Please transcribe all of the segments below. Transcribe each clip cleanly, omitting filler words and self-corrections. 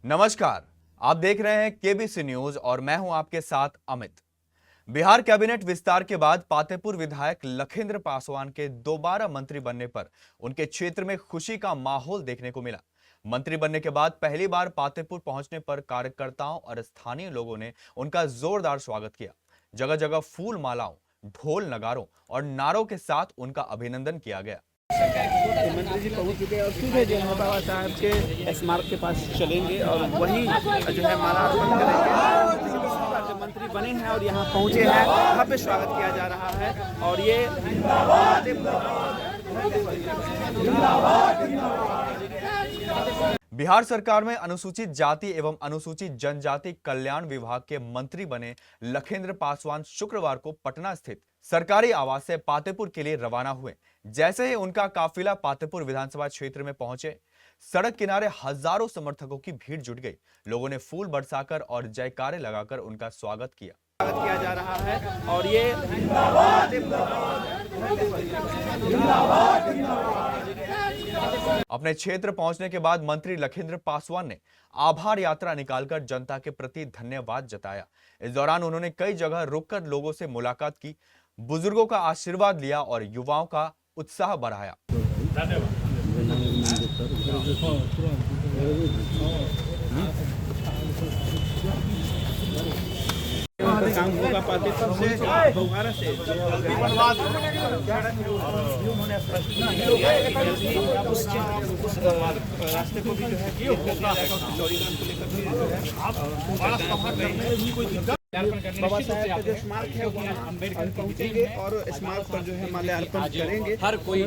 नमस्कार, आप देख रहे हैं केबीसी न्यूज और मैं हूं आपके साथ अमित। बिहार कैबिनेट विस्तार के बाद पातेपुर विधायक लखेंद्र पासवान के दोबारा मंत्री बनने पर उनके क्षेत्र में खुशी का माहौल देखने को मिला। मंत्री बनने के बाद पहली बार पातेपुर पहुंचने पर कार्यकर्ताओं और स्थानीय लोगों ने उनका जोरदार स्वागत किया। जगह जगह फूल मालाओं, ढोल नगारों और नारों के साथ उनका अभिनंदन किया गया। मंत्री जी पहुंच चुके हैं और सीधे जो है बाबा साहब के स्मारक के पास चलेंगे और वहीं जो है माला अर्पण करेंगे। जो मंत्री बने हैं और यहाँ पहुंचे हैं, भव्य स्वागत किया जा रहा है। और ये बिहार सरकार में अनुसूचित जाति एवं अनुसूचित जनजाति कल्याण विभाग के मंत्री बने लखेंद्र पासवान शुक्रवार को पटना स्थित सरकारी आवास से पातेपुर के लिए रवाना हुए। जैसे ही उनका काफिला पातेपुर विधानसभा क्षेत्र में पहुंचे, सड़क किनारे हजारों समर्थकों की भीड़ जुट गई। लोगों ने फूल बरसाकर और जयकारे लगाकर उनका स्वागत किया जा रहा है। और ये अपने क्षेत्र पहुंचने के बाद मंत्री लखेंद्र पासवान ने आभार यात्रा निकालकर जनता के प्रति धन्यवाद जताया। इस दौरान उन्होंने कई जगह रुककर लोगों से मुलाकात की, बुजुर्गों का आशीर्वाद लिया और युवाओं का उत्साह बढ़ाया। काम होगा पातेपुर से दोबारा से उस रास्ते को भी जो है बाबा साहब का जो स्मारक है वहाँ पहुँचेंगे और स्मारक पर जो है माल्यार्पण करेंगे। हर कोई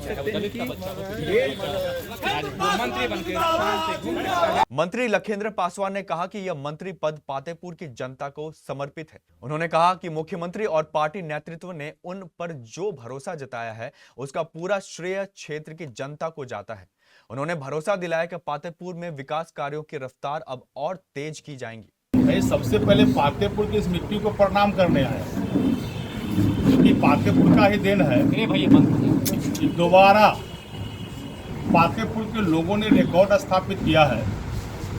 मंत्री लखेंद्र पासवान ने कहा कि यह मंत्री पद पातेपुर की जनता को समर्पित है। उन्होंने कहा कि मुख्यमंत्री और पार्टी नेतृत्व ने उन पर जो भरोसा जताया है, उसका पूरा श्रेय क्षेत्र की जनता को जाता है। उन्होंने भरोसा दिलाया कि पातेपुर में विकास कार्यों की रफ्तार अब और तेज की जाएंगी। मैं सबसे पहले पातेपुर की इस मिट्टी को प्रणाम करने आया, क्योंकि पातेपुर का ही देन है कि दोबारा पातेपुर के लोगों ने रिकॉर्ड स्थापित किया है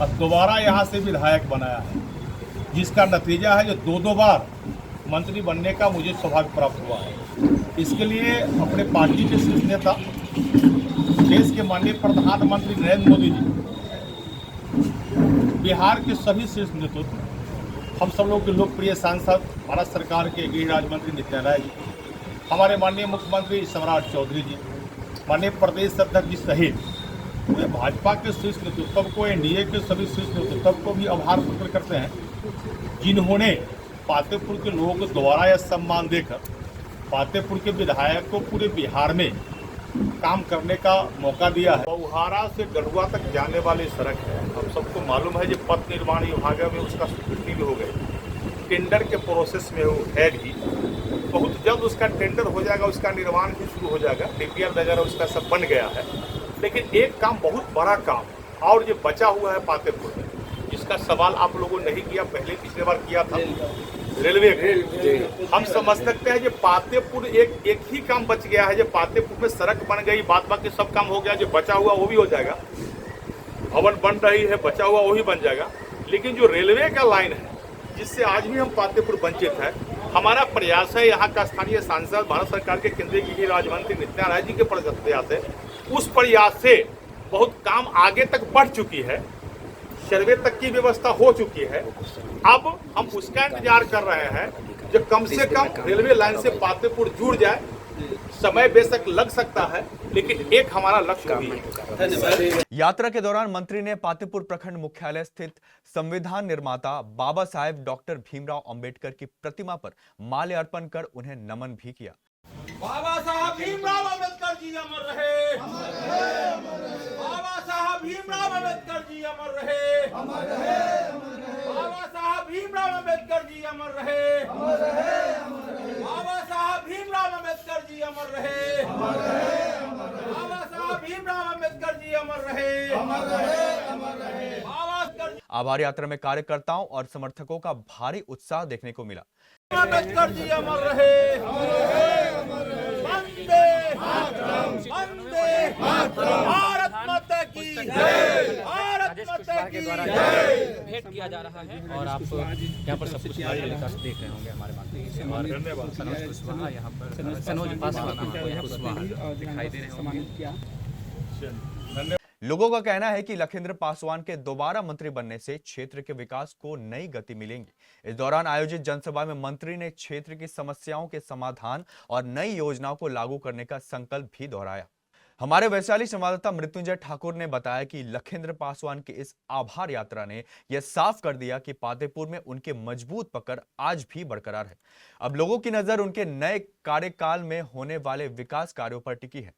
और दोबारा यहाँ से विधायक बनाया है, जिसका नतीजा है जो दो बार मंत्री बनने का मुझे सौभाग्य प्राप्त हुआ है। इसके लिए अपने पार्टी के शीर्ष नेता, देश के माननीय प्रधानमंत्री नरेंद्र मोदी जी, बिहार के सभी शीर्ष नेतृत्व, हम सब लोग के लोकप्रिय सांसद भारत सरकार के गृह राज्य मंत्री नित्यानंद राय जी, हमारे माननीय मुख्यमंत्री सम्राट चौधरी जी, माननीय प्रदेश अध्यक्ष जी सहित पूरे भाजपा के शीर्ष नेतृत्व को, एनडीए के सभी शीर्ष नेतृत्व को भी आभार प्रकट करते हैं, जिन्होंने पातेपुर के लोगों को दोबारा यह सम्मान देकर पातेपुर के विधायक को पूरे बिहार में काम करने का मौका दिया है। बहुहारा से गढ़वा तक जाने वाली सड़क है, हम सबको मालूम है, जो पथ निर्माण विभाग में उसका स्वीकृति भी हो गई, टेंडर के प्रोसेस में वो है भी, बहुत जल्द उसका टेंडर हो जाएगा, उसका निर्माण भी शुरू हो जाएगा, डीपीआर वगैरह उसका सब बन गया है। लेकिन एक काम, बहुत बड़ा काम और जो बचा हुआ है पातेपुर में, जिसका सवाल आप लोगों ने नहीं किया, पहले पिछले बार किया था, रेलवे। हम समझ सकते हैं जो पातेपुर एक ही काम बच गया है, जो पातेपुर में सड़क बन गई, बाकी सब काम हो गया, जो बचा हुआ वो भी हो जाएगा, भवन बन रही है, बचा हुआ वो भी बन जाएगा। लेकिन जो रेलवे का लाइन है, जिससे आज भी हम पातेपुर वंचित है, हमारा प्रयास है, यहाँ का स्थानीय सांसद, भारत सरकार के केंद्रीय गृह राज्य मंत्री नित्यानंद राय जी के प्रयास है, उस प्रयास से बहुत काम आगे तक बढ़ चुकी है, सर्वे तक की व्यवस्था हो चुकी है। अब हम उसका इंतजार कर रहे हैं जो कम से कम रेलवे लाइन से पातेपुर जुड़ जाए। समय बेशक लग सकता है, लेकिन एक हमारा लक्ष्य भी है। यात्रा के दौरान मंत्री ने पातेपुर प्रखंड मुख्यालय स्थित संविधान निर्माता बाबा साहेब डॉक्टर भीमराव अंबेडकर की प्रतिमा पर माल्यार्पण कर उन्हें नमन भी किया। बाबा साहब भीमराव अम्बेडकर जी अमर रहे, बाबा साहब भीमराव अम्बेडकर जी अमर रहे, बाबा साहब भीमराव अम्बेडकर जी अमर रहे, बाबा साहब भीमराव अम्बेडकर जी अमर रहे, बाबा साहब भीमराव अम्बेडकर जी अमर रहे, आभार यात्रा में कार्यकर्ताओं और समर्थकों का भारी उत्साह देखने को मिला। अम्बेडकर जी अमर रहे, वंदे मातरम, वंदे मातरम, भारत माता की भारत माता की भेंट किया जा रहा है और आप यहाँ पर सब कुछ विकास देख रहे होंगे हमारे माध्यम से। और सनोज कुशवाहा यहाँ पर सनोज पासवान आपको यहाँ पर दिखाई दे रहे होंगे। लोगों का कहना है कि लखिंद्र पासवान के दोबारा मंत्री बनने से क्षेत्र के विकास को नई गति मिलेगी। इस दौरान आयोजित जनसभा में मंत्री ने क्षेत्र की समस्याओं के समाधान और नई योजनाओं को लागू करने का संकल्प भी दोहराया। हमारे वैशाली संवाददाता मृत्युंजय ठाकुर ने बताया कि लखिंद्र पासवान की इस आभार यात्रा ने यह साफ कर दिया कि पातेपुर में उनके मजबूत पकड़ आज भी बरकरार है। अब लोगों की नजर उनके नए कार्यकाल में होने वाले विकास कार्यों पर टिकी है।